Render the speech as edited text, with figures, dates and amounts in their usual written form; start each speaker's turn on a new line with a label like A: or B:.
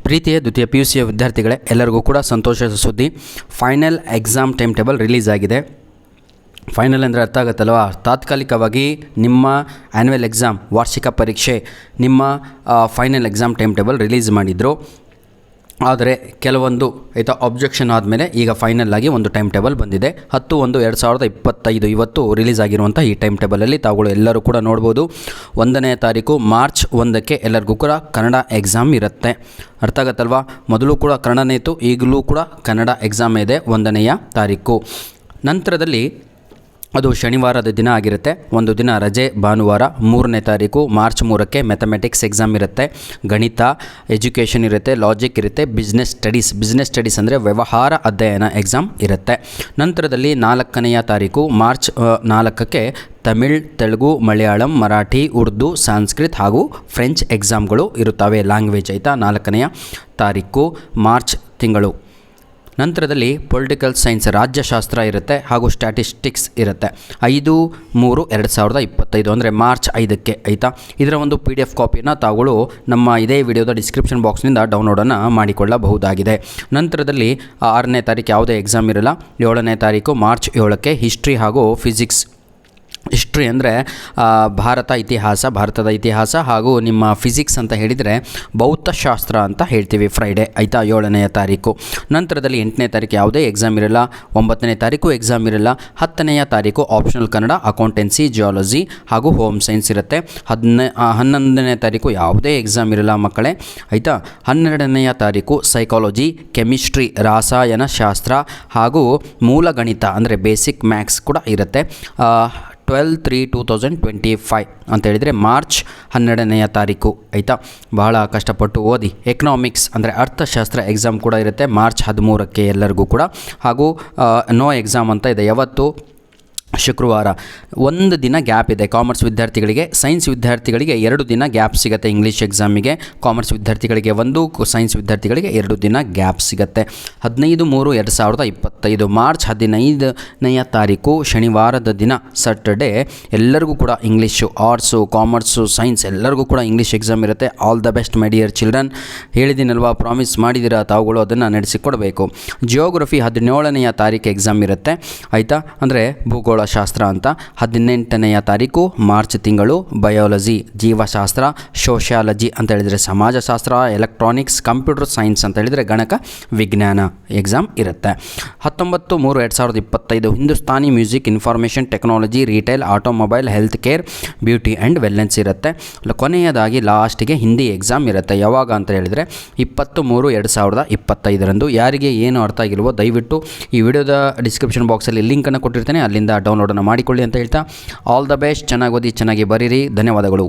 A: ಪ್ರೀತಿಯ ದ್ವಿತೀಯ PUC ವಿದ್ಯಾರ್ಥಿಗಳೇ, ಎಲ್ಲರಿಗೂ ಕೂಡ ಸಂತೋಷದ ಸುದ್ದಿ. Final exam time table release ಆಗಿದೆ. ಫೈನಲ್ ಅಂದರೆ ಅರ್ಥ ಆಗುತ್ತಲ್ವ? ತಾತ್ಕಾಲಿಕವಾಗಿ ನಿಮ್ಮ ಆ್ಯನ್ಯುವಲ್ ಎಕ್ಸಾಮ್, ವಾರ್ಷಿಕ ಪರೀಕ್ಷೆ, ನಿಮ್ಮ final exam time table release ಮಾಡಿದರು. ಆದರೆ ಕೆಲವೊಂದು ಅಬ್ಜೆಕ್ಷನ್ ಆದಮೇಲೆ ಈಗ ಫೈನಲ್ ಆಗಿ ಒಂದು ಟೈಮ್ ಟೇಬಲ್ ಬಂದಿದೆ. 10/1/2025 ಇವತ್ತು ರಿಲೀಸ್ ಆಗಿರುವಂಥ ಈ ಟೈಮ್ ಟೇಬಲಲ್ಲಿ ತಾವುಗಳು ಎಲ್ಲರೂ ಕೂಡ ನೋಡ್ಬೋದು. 1ನೇ ತಾರೀಕು ಮಾರ್ಚ್ 1ಕ್ಕೆ ಎಲ್ಲರಿಗೂ ಕೂಡ ಕನ್ನಡ ಎಕ್ಸಾಮ್ ಇರುತ್ತೆ. ಅರ್ಥ ಆಗುತ್ತಲ್ವ? ಮೊದಲು ಕೂಡ ಕನ್ನಡನೇ ಇತ್ತು, ಈಗಲೂ ಕೂಡ ಕನ್ನಡ ಎಕ್ಸಾಮ್ ಇದೆ 1ನೇ ತಾರೀಕು. ನಂತರದಲ್ಲಿ ಅದು ಶನಿವಾರದ ದಿನ ಆಗಿರುತ್ತೆ. ಒಂದು ದಿನ ರಜೆ ಭಾನುವಾರ. 3ನೇ ತಾರೀಕು ಮಾರ್ಚ್ 3ಕ್ಕೆ ಮ್ಯಾಥಮೆಟಿಕ್ಸ್ ಎಕ್ಸಾಮ್ ಇರುತ್ತೆ, ಗಣಿತ, ಎಜುಕೇಷನ್ ಇರುತ್ತೆ, ಲಾಜಿಕ್ ಇರುತ್ತೆ, ಬಿಸ್ನೆಸ್ ಸ್ಟಡೀಸ್ ಅಂದರೆ ವ್ಯವಹಾರ ಅಧ್ಯಯನ ಎಕ್ಸಾಮ್ ಇರುತ್ತೆ. ನಂತರದಲ್ಲಿ 4ನೇ ತಾರೀಕು ಮಾರ್ಚ್ 4ಕ್ಕೆ ತಮಿಳ್, ತೆಲುಗು, ಮಲಯಾಳಂ, ಮರಾಠಿ, ಉರ್ದು, ಸಂಸ್ಕೃತ್ ಹಾಗೂ ಫ್ರೆಂಚ್ ಎಕ್ಸಾಮ್ಗಳು ಇರುತ್ತವೆ. ಲ್ಯಾಂಗ್ವೇಜ್ 4ನೇ ತಾರೀಕು ಮಾರ್ಚ್ ತಿಂಗಳು. ನಂತರದಲ್ಲಿ ಪೊಲಿಟಿಕಲ್ ಸೈನ್ಸ್, ರಾಜ್ಯಶಾಸ್ತ್ರ ಇರುತ್ತೆ ಹಾಗೂ ಸ್ಟ್ಯಾಟಿಸ್ಟಿಕ್ಸ್ ಇರುತ್ತೆ. 5/3/2025 ಅಂದರೆ ಮಾರ್ಚ್ 5ಕ್ಕೆ. ಇದರ ಒಂದು PDF ಕಾಪಿಯನ್ನು ತಾವುಗಳು ನಮ್ಮ ಇದೇ ವಿಡಿಯೋದ ಡಿಸ್ಕ್ರಿಪ್ಷನ್ ಬಾಕ್ಸ್ನಿಂದ ಡೌನ್ಲೋಡನ್ನು ಮಾಡಿಕೊಳ್ಳಬಹುದಾಗಿದೆ. ನಂತರದಲ್ಲಿ 6ನೇ ತಾರೀಕು ಯಾವುದೇ ಎಕ್ಸಾಮ್ ಇರಲ್ಲ. 7ನೇ ತಾರೀಕು ಮಾರ್ಚ್ 7ಕ್ಕೆ ಹಿಸ್ಟ್ರಿ ಹಾಗೂ ಫಿಸಿಕ್ಸ್. ಹಿಸ್ಟ್ರಿ ಅಂದರೆ ಭಾರತದ ಇತಿಹಾಸ ಹಾಗೂ ನಿಮ್ಮ ಫಿಸಿಕ್ಸ್ ಅಂತ ಹೇಳಿದರೆ ಭೌತಶಾಸ್ತ್ರ ಅಂತ ಹೇಳ್ತೀವಿ. ಫ್ರೈಡೇ 7ನೇ ತಾರೀಕು. ನಂತರದಲ್ಲಿ 8ನೇ ತಾರೀಕು ಯಾವುದೇ ಎಕ್ಸಾಮ್ ಇರಲ್ಲ. 9ನೇ ತಾರೀಕು ಎಕ್ಸಾಮ್ ಇರಲ್ಲ. 10ನೇ ತಾರೀಕು ಆಪ್ಷನಲ್ ಕನ್ನಡ, ಅಕೌಂಟೆನ್ಸಿ, ಜಿಯಾಲಜಿ ಹಾಗೂ ಹೋಮ್ ಸೈನ್ಸ್ ಇರುತ್ತೆ. 11ನೇ ತಾರೀಕು ಯಾವುದೇ ಎಕ್ಸಾಮ್ ಇರಲ್ಲ ಮಕ್ಕಳೇ. 12ನೇ ತಾರೀಕು ಸೈಕಾಲಜಿ, ಕೆಮಿಸ್ಟ್ರಿ, ರಾಸಾಯನಶಾಸ್ತ್ರ ಹಾಗೂ ಮೂಲಗಣಿತ ಅಂದರೆ ಬೇಸಿಕ್ ಮ್ಯಾಥ್ಸ್ ಕೂಡ ಇರುತ್ತೆ. 12/3/2025 ಅಂತ ಹೇಳಿದರೆ ಮಾರ್ಚ್ 12ನೇ ತಾರೀಕು. ಬಹಳ ಕಷ್ಟಪಟ್ಟು ಓದಿ. ಎಕನಾಮಿಕ್ಸ್ ಅಂದರೆ ಅರ್ಥಶಾಸ್ತ್ರ ಎಕ್ಸಾಮ್ ಕೂಡ ಇರುತ್ತೆ ಮಾರ್ಚ್ 13ಕ್ಕೆ ಎಲ್ಲರಿಗೂ ಕೂಡ. ಹಾಗೂ ನೋ ಎಕ್ಸಾಮ್ ಅಂತ ಇದೆ. ಯಾವತ್ತು? ಶುಕ್ರವಾರ. 1 ದಿನ ಗ್ಯಾಪ್ ಇದೆ ಕಾಮರ್ಸ್ ವಿದ್ಯಾರ್ಥಿಗಳಿಗೆ. ಸೈನ್ಸ್ ವಿದ್ಯಾರ್ಥಿಗಳಿಗೆ 2 ದಿನ ಗ್ಯಾಪ್ ಸಿಗುತ್ತೆ ಇಂಗ್ಲೀಷ್ ಎಕ್ಸಾಮಿಗೆ. ಕಾಮರ್ಸ್ ವಿದ್ಯಾರ್ಥಿಗಳಿಗೆ 1, ಸೈನ್ಸ್ ವಿದ್ಯಾರ್ಥಿಗಳಿಗೆ 2 ದಿನ ಗ್ಯಾಪ್ ಸಿಗುತ್ತೆ. 15/3/2025 ಮಾರ್ಚ್ 15ನೇ ತಾರೀಕು ಶನಿವಾರದ ದಿನ, ಸ್ಯಾಟರ್ಡೇ, ಎಲ್ಲರಿಗೂ ಕೂಡ ಇಂಗ್ಲೀಷು, ಆರ್ಟ್ಸು, ಕಾಮರ್ಸು, ಸೈನ್ಸ್ ಎಲ್ಲರಿಗೂ ಕೂಡ ಇಂಗ್ಲೀಷ್ ಎಕ್ಸಾಮ್ ಇರುತ್ತೆ. All the best my dear children. ಹೇಳಿದ್ದೀನಲ್ವಾ, ಪ್ರಾಮಿಸ್ ಮಾಡಿದ್ದೀರಾ ತಾವುಗಳು, ಅದನ್ನು ನಡೆಸಿಕೊಡಬೇಕು. ಜಿಯೋಗ್ರಫಿ 17ನೇ ತಾರೀಕು ಎಕ್ಸಾಮ್ ಇರುತ್ತೆ. ಅಂದರೆ ಭೂಗೋಳ ಶಾಸ್ತ್ರ ಅಂತ. 18ನೇ ತಾರೀಕು ಮಾರ್ಚ್ ತಿಂಗಳು ಬಯಾಲಜಿ, ಜೀವಶಾಸ್ತ್ರ, ಸೋಷಿಯಾಲಜಿ ಅಂತ ಹೇಳಿದರೆ ಸಮಾಜಶಾಸ್ತ್ರ, ಎಲೆಕ್ಟ್ರಾನಿಕ್ಸ್, ಕಂಪ್ಯೂಟರ್ ಸೈನ್ಸ್ ಅಂತ ಹೇಳಿದರೆ ಗಣಕ ವಿಜ್ಞಾನ ಎಕ್ಸಾಮ್ ಇರುತ್ತೆ. 19/3/2025 Hindustani music, information technology, retail, automobile, health care, beauty and wellness ಇರುತ್ತೆ. ಕೊನೆಯದಾಗಿ ಲಾಸ್ಟಿಗೆ ಹಿಂದಿ ಎಕ್ಸಾಮ್ ಇರುತ್ತೆ. ಯಾವಾಗ ಅಂತ ಹೇಳಿದರೆ 20/3/2025 ಯಾರಿಗೆ ಏನು ಅರ್ಥ ಆಗಿಲ್ವೋ ದಯವಿಟ್ಟು ಈ ವಿಡಿಯೋದ ಡಿಸ್ಕ್ರಿಪ್ಷನ್ ಬಾಕ್ಸಲ್ಲಿ ಲಿಂಕನ್ನು ಕೊಟ್ಟಿರ್ತೇನೆ, ಅಲ್ಲಿಂದ ಡೌನ್ಲೋಡನ್ನು ಮಾಡಿಕೊಳ್ಳಿ ಅಂತ ಹೇಳ್ತಾ ಆಲ್ ದ ಬೆಸ್ಟ್. ಚೆನ್ನಾಗಿ ಓದಿ, ಚೆನ್ನಾಗಿ ಬರೀರಿ. ಧನ್ಯವಾದಗಳು.